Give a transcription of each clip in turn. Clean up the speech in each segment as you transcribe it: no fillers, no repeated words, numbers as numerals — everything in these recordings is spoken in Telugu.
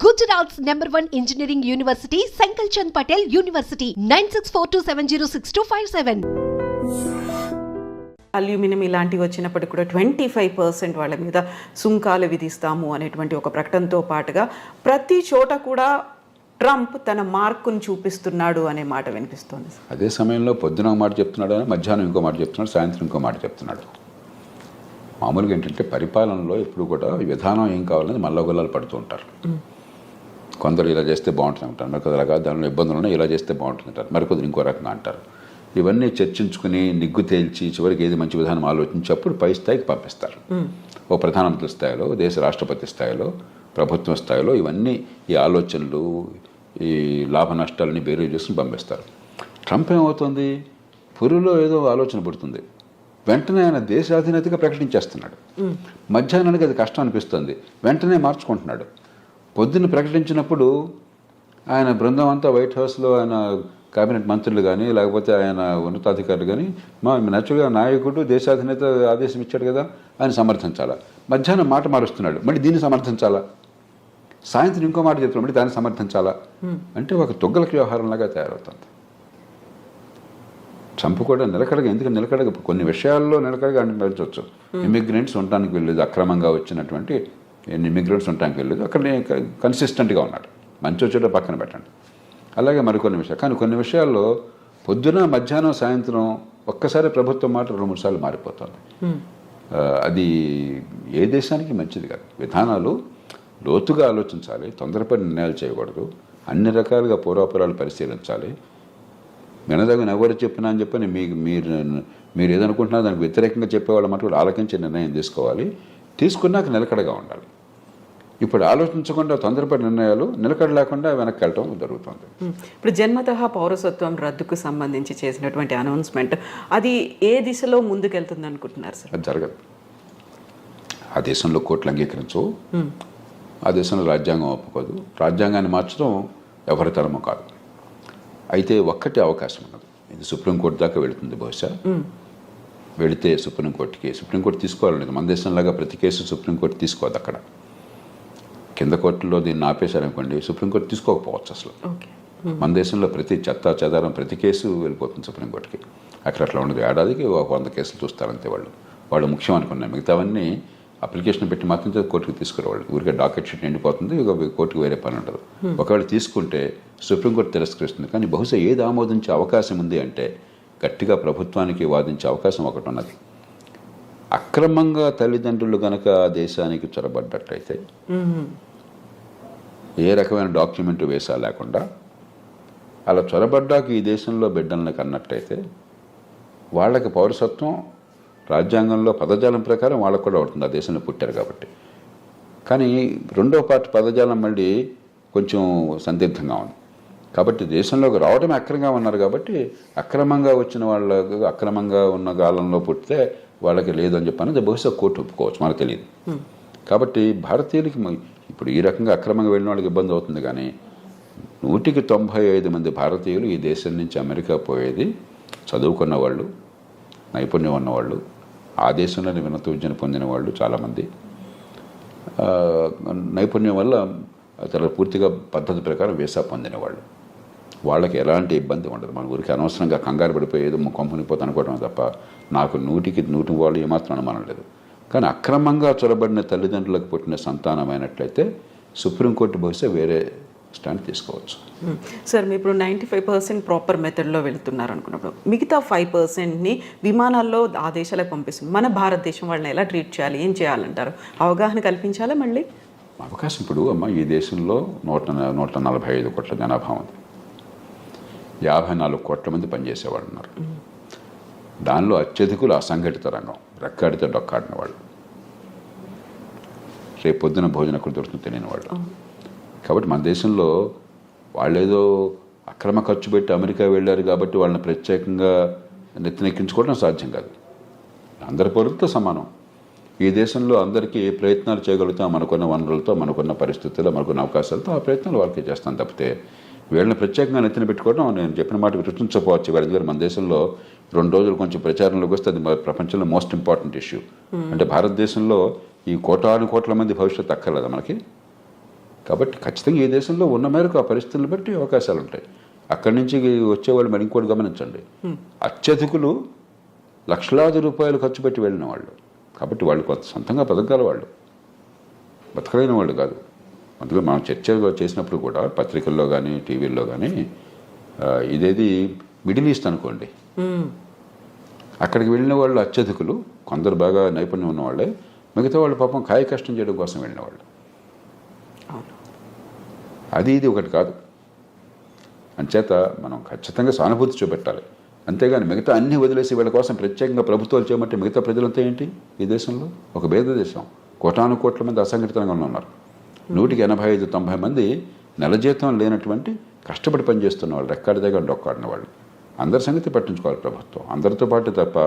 Gujarat's #1 engineering university, Sankal Chand Patel University, 9642706257. Aluminium ఇలాంటివి వచ్చినప్పటికి కూడా 25% వాళ్ళ మీద సుంకాలు విధిస్తాము అనేటువంటి ఒక ప్రకటనతో పాటుగా ప్రతి చోట కూడా ట్రంప్ తన మార్కును చూపిస్తున్నాడు అనే మాట వినిపిస్తోంది. అదే సమయంలో పొద్దున ఒక మాట చెప్తున్నాడు, మధ్యాహ్నం ఇంకో మాట చెప్తున్నాడు, సాయంత్రం ఇంకో మాట చెప్తున్నాడు. మామూలుగా ఏంటంటే పరిపాలనలో ఎప్పుడు కూడా విధానం ఏం కావాలని మల్లగొల్లాలు పడుతూ ఉంటారు. కొందరు ఇలా చేస్తే బాగుంటుంది అంటారు, మరికొందరు అలాగా దానిలో ఇబ్బందులు ఉన్నాయి, ఇలా చేస్తే బాగుంటుంది అంటారు, మరికొందరు ఇంకో రకంగా అంటారు. ఇవన్నీ చర్చించుకుని నిగ్గు తేల్చి చివరికి ఏది మంచి విధానం ఆలోచించి అప్పుడు పై స్థాయికి పంపిస్తారు. ఓ ప్రధానమంత్రి స్థాయిలో, దేశ రాష్ట్రపతి స్థాయిలో, ప్రభుత్వం స్థాయిలో ఇవన్నీ ఈ ఆలోచనలు ఈ లాభ నష్టాలని బేరీ చేసుకుని పంపిస్తారు. ట్రంప్ ఏమవుతుంది, పురులో ఏదో ఆలోచన పుడుతుంది, వెంటనే ఆయన దేశాధినేతగా ప్రకటించేస్తున్నాడు. మధ్యాహ్నానికి అది కష్టం అనిపిస్తుంది, వెంటనే మార్చుకుంటున్నాడు. పొద్దున్న ప్రకటించినప్పుడు ఆయన బృందం అంతా వైట్ హౌస్లో ఆయన కేబినెట్ మంత్రులు కానీ లేకపోతే ఆయన ఉన్నతాధికారులు కానీ మా నేచురల్గా నాయకుడు దేశాధినేత ఆదేశం ఇచ్చాడు కదా ఆయన సమర్థించాలా. మధ్యాహ్నం మాట మారుస్తున్నాడు, మళ్ళీ దీన్ని సమర్థించాలా. సాయంత్రం ఇంకో మాట చెప్తున్నాడు, మళ్ళీ దాన్ని సమర్థించాలా. అంటే ఒక తొగ్గలకి వ్యవహారంలాగా తయారవుతుంది. ట్రంప్ కూడా నిలకడగా, ఎందుకంటే నిలకడగా కొన్ని విషయాల్లో నిలకడగా నడిచవచ్చు. ఇమిగ్రెంట్స్ ఉండటానికి వెళ్ళలేదు, అక్రమంగా వచ్చినటువంటి ఇమిగ్రెంట్స్ ఉండటానికి వెళ్ళలేదు, అక్కడ కన్సిస్టెంట్గా ఉన్నాడు. మంచి వచ్చేటో పక్కన పెట్టండి. అలాగే మరికొన్ని విషయాలు, కానీ కొన్ని విషయాల్లో పొద్దున మధ్యాహ్నం సాయంత్రం ఒక్కసారి ప్రభుత్వం మాట 2-3 సార్లు మారిపోతుంది. అది ఏ దేశానికి మంచిది కాదు. విధానాలు లోతుగా ఆలోచించాలి, తొందరపడి నిర్ణయాలు చేయకూడదు, అన్ని రకాలుగా పూర్వాపురాలు పరిశీలించాలి. వినదగిన ఎవరు చెప్పినా అని చెప్పని మీరు ఏదనుకుంటున్నా దానికి వ్యతిరేకంగా చెప్పేవాళ్ళ మాట కూడా ఆలోచించి నిర్ణయం తీసుకోవాలి. తీసుకున్నాక నిలకడగా ఉండాలి. ఇప్పుడు ఆలోచించకుండా తొందరపడి నిర్ణయాలు, నిలకడ లేకుండా వెనక్కి వెళ్ళటం జరుగుతుంది. ఇప్పుడు జన్మతః పౌరసత్వం రద్దుకు సంబంధించి చేసినటువంటి అనౌన్స్మెంట్ అది ఏ దిశలో ముందుకెళ్తుంది అనుకుంటున్నారు సార్? అది జరగదు. ఆ దేశంలో కోర్టులు అంగీకరించవు, ఆ దేశంలో రాజ్యాంగం ఒప్పుకోదు. రాజ్యాంగాన్ని మార్చడం ఎవరి తరమో కాదు. అయితే ఒక్కటే అవకాశం ఉన్నది, ఇది సుప్రీంకోర్టు దాకా వెళుతుంది. బహుశా వెళితే సుప్రీంకోర్టు తీసుకోవాలనేది. మన దేశంలాగా ప్రతి కేసు సుప్రీంకోర్టు తీసుకోవద్దు. అక్కడ కింద కోర్టులో దీన్ని ఆపేశారనుకోండి, సుప్రీంకోర్టు తీసుకోకపోవచ్చు అసలు. మన దేశంలో ప్రతి చెత్త చెదారం ప్రతి కేసు వెళ్ళిపోతుంది సుప్రీంకోర్టుకి. అక్కడ అట్లా ఉండదు. ఏడాదికి 100 కేసులు చూస్తారంతే. వాళ్ళు ముఖ్యం అనుకున్నాయి, మిగతావన్నీ అప్లికేషన్ పెట్టి మాత్రం కోర్టుకు తీసుకురావాలి. ఊరికే డాకెట్ షీట్ నిండిపోతుంది, కోర్టుకు వేరే పని ఉండదు. ఒకవేళ తీసుకుంటే సుప్రీంకోర్టు తిరస్కరిస్తుంది. కానీ బహుశా ఏది ఆమోదించే అవకాశం ఉంది అంటే గట్టిగా ప్రభుత్వానికి వాదించే అవకాశం ఒకటి ఉన్నది. అక్రమంగా తల్లిదండ్రులు కనుక దేశానికి చొరబడ్డట్టయితే, ఏ రకమైన డాక్యుమెంట్ వేసా లేకుండా అలా చొరబడ్డాక ఈ దేశంలో బిడ్డలను కన్నట్టయితే వాళ్ళకి పౌరసత్వం రాజ్యాంగంలో పదజాలం ప్రకారం వాళ్ళకు కూడా అవుతుంది, ఆ దేశంలో పుట్టారు కాబట్టి. కానీ రెండో పార్ట్ పదజాలం మళ్ళీ కొంచెం సందిగ్ధంగా ఉంది. కాబట్టి దేశంలోకి రావడమే అక్రమంగా ఉన్నారు కాబట్టి అక్రమంగా వచ్చిన వాళ్ళకు, అక్రమంగా ఉన్న కాలంలో పుట్టితే వాళ్ళకి లేదు అని చెప్పి బహుశా కోర్టు ఒప్పుకోవచ్చు, మనకు తెలియదు. కాబట్టి భారతీయులకి ఇప్పుడు ఈ రకంగా అక్రమంగా వెళ్ళిన వాళ్ళకి ఇబ్బంది అవుతుంది. కానీ 195 మంది భారతీయులు ఈ దేశం నుంచి అమెరికా పోయేది చదువుకున్న వాళ్ళు, నైపుణ్యం ఉన్నవాళ్ళు, ఆ దేశంలోనే ఉన్నత విద్యను పొందిన వాళ్ళు చాలామంది, నైపుణ్యం వల్ల చాలా పూర్తిగా పద్ధతి ప్రకారం వీసా పొందిన వాళ్ళు. వాళ్ళకి ఎలాంటి ఇబ్బంది ఉండదు. మన ఊరికి అనవసరంగా కంగారు పడిపోయేది కంపెనీపోతే అనుకోవడం తప్ప నాకు 100కి వాళ్ళు ఏమాత్రం అనుమానం లేదు. కానీ అక్రమంగా చొరబడిన తల్లిదండ్రులకు పుట్టిన సంతానమైనట్లయితే సుప్రీంకోర్టు బహుశా వేరే స్టాండ్ తీసుకోవచ్చు. సార్ మీరు ఇప్పుడు 95% ప్రాపర్ మెథడ్లో వెళుతున్నారు అనుకున్నప్పుడు మిగతా 5%ని విమానాల్లో ఆ దేశాలకు పంపిస్తుంది. మన భారతదేశం వాళ్ళని ఎలా ట్రీట్ చేయాలి, ఏం చేయాలంటారు? అవగాహన కల్పించాలా? మళ్ళీ అవకాశం ఇప్పుడు ఈ దేశంలో 145 కోట్ల జనాభా ఉంది, 54 కోట్ల మంది పనిచేసేవాళ్ళు ఉన్నారు. దానిలో అత్యధికులు అసంఘటిత రంగం, రెక్కాడితే డొక్కాడిన వాళ్ళు, రేపు పొద్దున భోజనం ఎక్కడ దొరుకుతుంది తెలియని వాళ్ళు. కాబట్టి మన దేశంలో వాళ్ళేదో అక్రమ ఖర్చు పెట్టి అమెరికా వెళ్ళారు కాబట్టి వాళ్ళని ప్రత్యేకంగా నెత్తినెక్కించుకోవడం సాధ్యం కాదు. అందరి పౌరులతో సమానం. ఈ దేశంలో అందరికీ ఏ ప్రయత్నాలు చేయగలుగుతాం మనకున్న వనరులతో, మనకున్న పరిస్థితుల్లో, మనకున్న అవకాశాలతో ఆ ప్రయత్నాలు వాళ్ళకి చేస్తాం తప్పితే వీళ్ళని ప్రత్యేకంగా నెత్తిన పెట్టుకోవడం నేను చెప్పిన మాట గుర్తించకపోవచ్చు. వీళ్ళ దగ్గర మన దేశంలో 2 రోజులు కొంచెం ప్రచారంలోకి వస్తే అది ప్రపంచంలో మోస్ట్ ఇంపార్టెంట్ ఇష్యూ. అంటే భారతదేశంలో ఈ కోటాను కోట్ల మంది భవిష్యత్తు అక్కర్లేదా మనకి? కాబట్టి ఖచ్చితంగా ఈ దేశంలో ఉన్న మేరకు ఆ పరిస్థితులను బట్టి అవకాశాలు ఉంటాయి. అక్కడి నుంచి వచ్చేవాళ్ళు మరి ఇంకోటి గమనించండి, అత్యధికులు లక్షలాది రూపాయలు ఖర్చు పెట్టి వెళ్ళిన వాళ్ళు. కాబట్టి వాళ్ళు కొంత సొంతంగా బతకగల వాళ్ళు, బతకలేని వాళ్ళు కాదు. అందులో మనం చర్చ చేసినప్పుడు కూడా పత్రికల్లో కానీ టీవీల్లో కానీ ఇదేది మిడిల్ ఈస్ట్ అనుకోండి, అక్కడికి వెళ్ళిన వాళ్ళు అత్యధికులు, కొందరు బాగా నైపుణ్యం ఉన్నవాళ్ళే, మిగతా వాళ్ళు పాపం కాయ కష్టం చేయడం కోసం వెళ్ళిన వాళ్ళు. అది ఇది ఒకటి కాదు. అంచేత మనం ఖచ్చితంగా సానుభూతి చూపెట్టాలి. అంతేగాని మిగతా అన్ని వదిలేసి వీళ్ళ కోసం ప్రత్యేకంగా ప్రభుత్వాలు చేయమంటే మిగతా ప్రజలంతా ఏంటి? ఈ దేశంలో ఒక పేద దేశం, కోటాను కోట్ల మంది అసంఘటితంగా ఉన్నారు. 185-90 మంది నెల జీతం లేనటువంటి కష్టపడి పనిచేస్తున్న వాళ్ళు, రెక్కాడి దగ్గర డొక్కాడిన వాళ్ళు. అందరి సంగతి పట్టించుకోవాలి ప్రభుత్వం. అందరితో పాటు తప్ప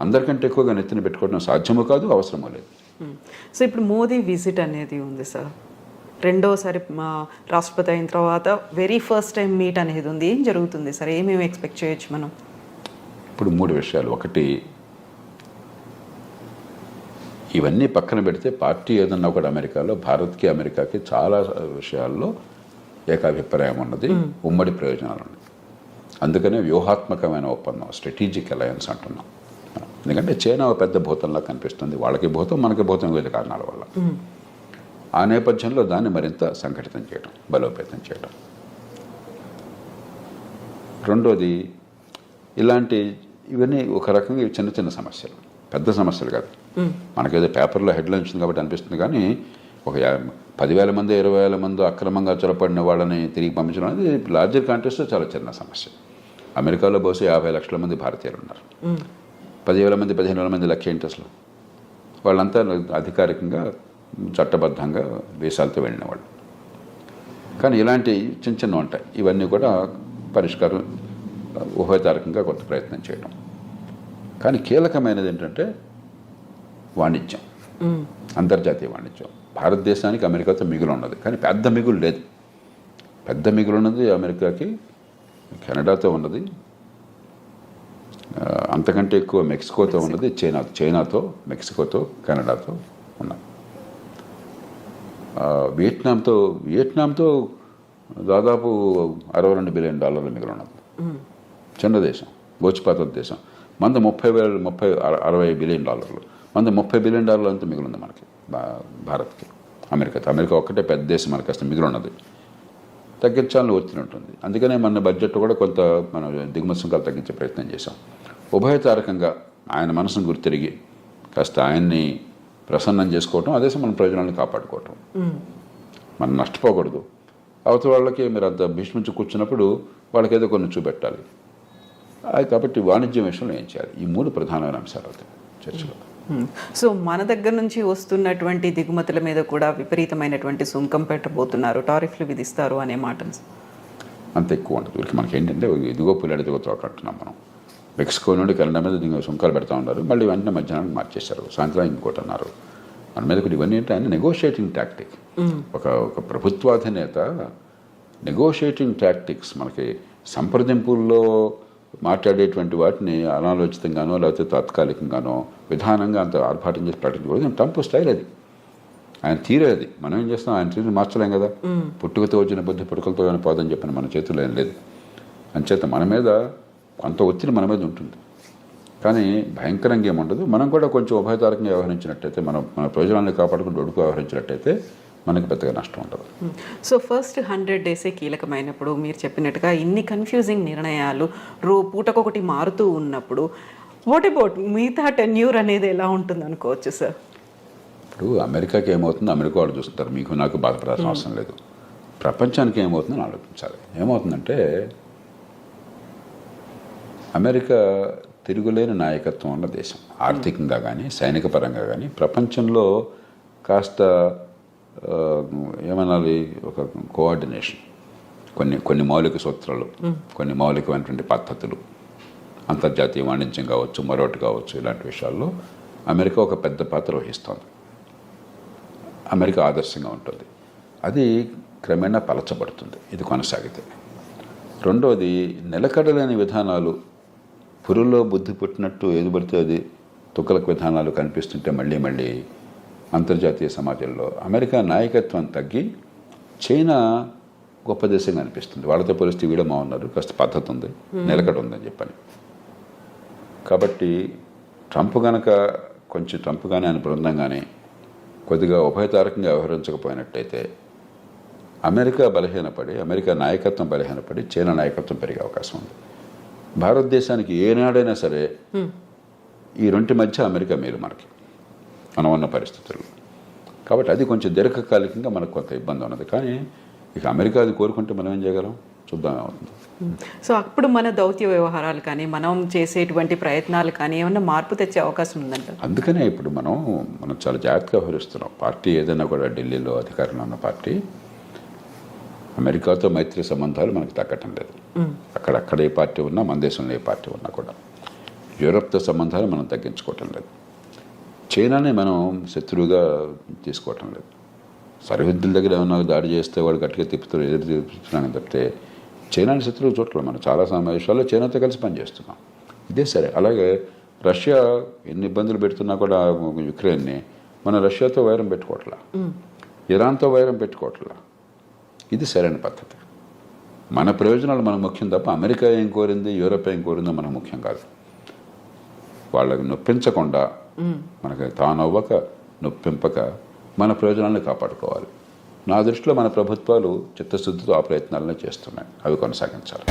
అందరికంటే ఎక్కువగా నెత్తిన పెట్టుకోవడం సాధ్యమూ కాదు, అవసరమూ లేదు. సో ఇప్పుడు మోదీ విజిట్ అనేది ఉంది సార్, రెండోసారి మా రాష్ట్రపతి అయిన తర్వాత వెరీ ఫస్ట్ టైం మీట్ అనేది ఉంది. ఏం జరుగుతుంది సార్? ఏమేమి ఎక్స్పెక్ట్ చేయొచ్చు మనం? ఇప్పుడు 3 విషయాలు. ఒకటి, ఇవన్నీ పక్కన పెడితే పార్టీ ఏదన్నా కూడా అమెరికాలో భారత్కి అమెరికాకి చాలా విషయాల్లో ఏకాభిప్రాయం ఉన్నది, ఉమ్మడి ప్రయోజనాలు ఉన్నాయి. అందుకనే వ్యూహాత్మకమైన ఒప్పందం, స్ట్రాటజిక్ అలయన్స్ అంటున్నాం. ఎందుకంటే చైనా పెద్ద భూతంలా కనిపిస్తుంది, వాళ్ళకి భూతం మనకి భూతం, వివిధ కారణాల వల్ల. ఆ నేపథ్యంలో దాన్ని మరింత సంఘటితం చేయడం, బలోపేతం చేయడం. రెండోది, ఇవన్నీ ఒక రకంగా చిన్న చిన్న సమస్యలు, పెద్ద సమస్యలు కాదు. మనకేదో పేపర్లో హెడ్లైన్ వచ్చింది కాబట్టి అనిపిస్తుంది, కానీ ఒక 10,000 మంది 20,000 మంది అక్రమంగా చొరపడిన వాళ్ళని తిరిగి పంపించడం అనేది లార్జర్ కాంటెక్స్ట్లో చాలా చిన్న సమస్య. అమెరికాలో బహుశా 50 లక్షల మంది భారతీయులు ఉన్నారు. 10,000 మంది 15,000 మంది లెక్క ఏంటి అసలు? వాళ్ళంతా అధికారికంగా చట్టబద్ధంగా వీసాలతో వెళ్ళిన వాళ్ళు. కానీ ఇలాంటి చిన్న చిన్న ఉంటాయి. ఇవన్నీ కూడా పరిష్కారం ఉభయతారకంగా కొంత ప్రయత్నం చేయడం. కానీ కీలకమైనది ఏంటంటే వాణిజ్యం, అంతర్జాతీయ వాణిజ్యం. భారతదేశానికి అమెరికాతో మిగులు ఉన్నది, కానీ పెద్ద మిగులు లేదు. పెద్ద మిగులు ఉన్నది అమెరికాకి కెనడాతో ఉన్నది, అంతకంటే ఎక్కువ మెక్సికోతో ఉన్నది, చైనాతో, మెక్సికోతో, కెనడాతో ఉన్నది. వియట్నాంతో దాదాపు $62 బిలియన్ మిగులు ఉన్నది. చిన్న దేశం, గోచిపాత దేశం. మంది 60 బిలియన్ డాలర్లు, మంది $30 బిలియన్ అంతా మిగులుంది మనకి, భారత్కి. అమెరికా ఒక్కటే పెద్ద దేశం, మనకి అసలు మిగులున్నది. తగ్గించాలని ఒత్తిడి ఉంటుంది. అందుకనే మన బడ్జెట్ కూడా కొంత మనం దిగుమతి సుంకాలు తగ్గించే ప్రయత్నం చేశాం. ఉభయతారకంగా ఆయన మనసును గుర్తిరిగి కాస్త ఆయన్ని ప్రసన్నం చేసుకోవటం, అదే మన ప్రయోజనాలను కాపాడుకోవటం. మనం నష్టపోకూడదు. అవతల వాళ్ళకి మీరు అంత భీష్మించి కూర్చున్నప్పుడు వాళ్ళకి ఏదో కొన్ని చూపెట్టాలి. కాబట్టి వాణిజ్యం విషయంలో ఏం చేయాలి? ఈ 3 ప్రధానమైన అంశాలు అవుతాయి చర్చలో. సో మన దగ్గర నుంచి వస్తున్నటువంటి దిగుమతుల మీద కూడా విపరీతమైనటువంటి సుంకం పెట్టబోతున్నారు, టారిఫ్లు విధిస్తారు అనే మాట అంత ఎక్కువ ఉంటుంది. మనకి ఏంటంటే ఇదిగో పుల్లడి దిగో తోకంటున్నాం మనం. మెక్సికో నుండి కెనడా మీద సుంకాలు పెడతా ఉన్నారు, మళ్ళీ వెంటనే మధ్యాహ్నానికి మార్చేశారు, సాయంత్రం ఇంకోటి అన్నారు. మన మీద కూడా ఇవన్నీ ఏంటి ఆయన నెగోషియేటింగ్ టాక్టిక్. ఒక ప్రభుత్వాధినేత నెగోషియేటింగ్ టాక్టిక్స్, మనకి సంప్రదింపుల్లో మాట్లాడేటువంటి వాటిని అనాలోచితంగానో లేకపోతే తాత్కాలికంగానో విధానంగా అంత ఆర్భాటం చేసి ప్రకటించకూడదు. ట్రంప్ స్టైల్ అది, ఆయన తీరే అది. మనం ఏం చేస్తాం? ఆయన తీరు మార్చలేం కదా. పుట్టుకతో వచ్చిన బుద్ధి పుట్టుకలతో కానీ పోదని చెప్పిన మన చేతుల్లో ఏం లేదు. అంచేత మన మీద అంత ఒత్తిడి మన మీద ఉంటుంది, కానీ భయంకరంగా ఏముండదు. మనం కూడా కొంచెం ఉభయతారకంగా వ్యవహరించినట్టయితే, మన ప్రయోజనాన్ని కాపాడుకుంటూ ఒడుకు వ్యవహరించినట్టయితే మనకి పెద్దగా నష్టం ఉండదు. సో ఫస్ట్ 100 డేసే కీలకమైనప్పుడు, మీరు చెప్పినట్టుగా ఇన్ని కన్ఫ్యూజింగ్ నిర్ణయాలు పూటకొకటి మారుతూ ఉన్నప్పుడు, వాట్ అబౌట్ మిగతా టెన్యూర్ అనేది ఎలా ఉంటుంది అనుకోవచ్చు సార్? ఇప్పుడు అమెరికాకి ఏమవుతుందో అమెరికా వాళ్ళు చూస్తుంటారు, మీకు నాకు బాధపడాల్సిన అవసరం లేదు. ప్రపంచానికి ఏమవుతుందని ఆలోచించాలి. ఏమవుతుందంటే అమెరికా తిరుగులేని నాయకత్వం ఉన్న దేశం, ఆర్థికంగా కానీ సైనిక పరంగా కానీ. ప్రపంచంలో కాస్త ఏమనాలి, ఒక కోఆర్డినేషన్, కొన్ని మౌలిక సూత్రాలు, కొన్ని మౌలికమైనటువంటి పద్ధతులు, అంతర్జాతీయ వాణిజ్యం కావచ్చు, మరొకటి కావచ్చు, ఇలాంటి విషయాల్లో అమెరికా ఒక పెద్ద పాత్ర వహిస్తోంది. అమెరికా ఆదర్శంగా ఉంటుంది. అది క్రమేణా పలచబడుతుంది ఇది కొనసాగితే. రెండోది, నిలకడలేని విధానాలు, పురుల్లో బుద్ధి పుట్టినట్టు ఏది పడితే అది తుక్కలకు విధానాలు కనిపిస్తుంటే మళ్ళీ అంతర్జాతీయ సమాజంలో అమెరికా నాయకత్వం తగ్గి చైనా గొప్ప దేశంగా అనిపిస్తుంది. వాళ్ళతో పోలిస్తే వీడమా ఉన్నారు, కాస్త పద్ధతి ఉంది, నిలకడ ఉందని చెప్పని. కాబట్టి ట్రంప్ కానీ ఆయన బృందం కానీ కొద్దిగా ఉభయతారకంగా వ్యవహరించకపోయినట్టయితే అమెరికా నాయకత్వం బలహీనపడి చైనా నాయకత్వం పెరిగే అవకాశం ఉంది. భారతదేశానికి ఏనాడైనా సరే ఈ రెంటి మధ్య అమెరికా మేలు మనం ఉన్న పరిస్థితుల్లో. కాబట్టి అది కొంచెం దీర్ఘకాలికంగా మనకు కొంత ఇబ్బంది ఉన్నది. కానీ ఇక అమెరికా అది కోరుకుంటే మనం ఏం చేయగలం, చూద్దాం ఏమవుతుంది. సో అప్పుడు మన దౌత్య వ్యవహారాలు కానీ మనం చేసేటువంటి ప్రయత్నాలు కానీ ఏమన్నా మార్పు తెచ్చే అవకాశం ఉందంట. అందుకనే ఇప్పుడు మనం చాలా జాగ్రత్తగా వ్యవహరిస్తున్నాం. పార్టీ ఏదైనా కూడా ఢిల్లీలో అధికారంలో ఉన్న పార్టీ అమెరికాతో మైత్రి సంబంధాలు మనకు తగ్గటం లేదు. అక్కడ ఏ పార్టీ ఉన్నా, మన దేశంలో ఏ పార్టీ ఉన్నా కూడా యూరప్తో సంబంధాలు మనం తగ్గించుకోవటం లేదు. చైనాని మనం శత్రువుగా తీసుకోవటం లేదు. సరిహద్దుల దగ్గర ఏమన్నా దాడి చేస్తే వాడు గట్టిగా ఎదురు తిప్పుతున్నాను తప్పితే చైనాని శత్రువు చోట్ల మనం చాలా సమావేశాల్లో చైనాతో కలిసి పనిచేస్తున్నాం. ఇదే సరే. అలాగే రష్యా ఎన్ని ఇబ్బందులు పెడుతున్నా కూడా యుక్రెయిన్ని మన రష్యాతో వైరం పెట్టుకోవట్లా, ఇరాన్తో వైరం పెట్టుకోవట్లా. ఇది సరైన పద్ధతి. మన ప్రయోజనాలు మనకు ముఖ్యం తప్ప అమెరికా ఏం కోరింది, యూరోప్ ఏం కోరిందో మనకు ముఖ్యం కాదు. వాళ్ళకి నొప్పించకుండా, మనకి తానవ్వక నొప్పింపక మన ప్రయోజనాలను కాపాడుకోవాలి. నా దృష్టిలో మన ప్రభుత్వాలు చిత్తశుద్ధితో ఆ ప్రయత్నాలను చేస్తున్నాయి. అవి కొనసాగించాలి.